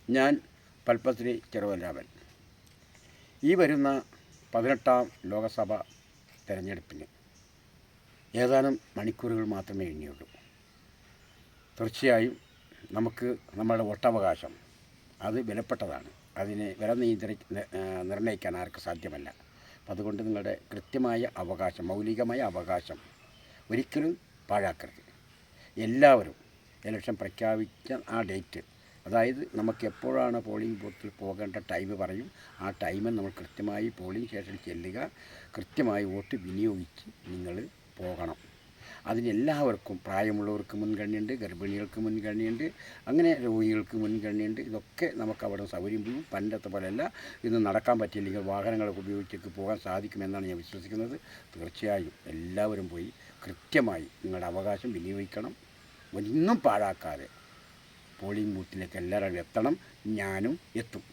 ഞാൻ പൽപ്പശ്രീ ചെറുവല്ലാവൻ. ഈ വരുന്ന 18ാം ലോകസഭ തെരഞ്ഞെടുപ്പിന് ഏതാനും മണിക്കൂറുകൾ മാത്രമേ ഇനിയുള്ളൂ. തീർച്ചയായും നമുക്ക് നമ്മുടെ വോട്ടവകാശം അത് വിലപ്പെട്ടതാണ്. അതിനെ വില നിർണ്ണയിക്കാൻ ആർക്കും സാധ്യമല്ല. അതുകൊണ്ട് നിങ്ങളുടെ കൃത്യമായ അവകാശം, മൗലികമായ അവകാശം ഒരിക്കലും പാഴാക്കരുത്. എല്ലാവരും ഇലക്ഷൻ പ്രഖ്യാപിച്ച ആ ഡേറ്റ്, അതായത് നമുക്ക് എപ്പോഴാണ് പോളിംഗ് ബൂത്തിൽ പോകേണ്ട ടൈം പറയും. ആ ടൈമിൽ നമ്മൾ കൃത്യമായി പോളിംഗ് സ്റ്റേഷനിൽ ചെല്ലുക, കൃത്യമായി വോട്ട് വിനിയോഗിച്ച് നിങ്ങൾ പോകണം. അതിനെല്ലാവർക്കും പ്രായമുള്ളവർക്ക് മുൻഗണനയുണ്ട്, ഗർഭിണികൾക്ക് മുൻഗണനയുണ്ട്, അങ്ങനെ രോഗികൾക്ക് മുൻഗണനയുണ്ട്. ഇതൊക്കെ നമുക്ക് അവിടെ സൗകര്യം ചെയ്യും. പണ്ടത്തെ പോലെയല്ല, ഇന്ന് നടക്കാൻ പറ്റിയില്ലെങ്കിൽ വാഹനങ്ങളൊക്കെ ഉപയോഗിച്ചൊക്കെ പോകാൻ സാധിക്കുമെന്നാണ് ഞാൻ വിശ്വസിക്കുന്നത്. തീർച്ചയായും എല്ലാവരും പോയി കൃത്യമായി നിങ്ങളുടെ അവകാശം വിനിയോഗിക്കണം. ഒന്നും പാഴാക്കാതെ പോളിംഗ് ബൂത്തിലേക്ക് എല്ലാവരും എത്തണം. ഞാനും എത്തും.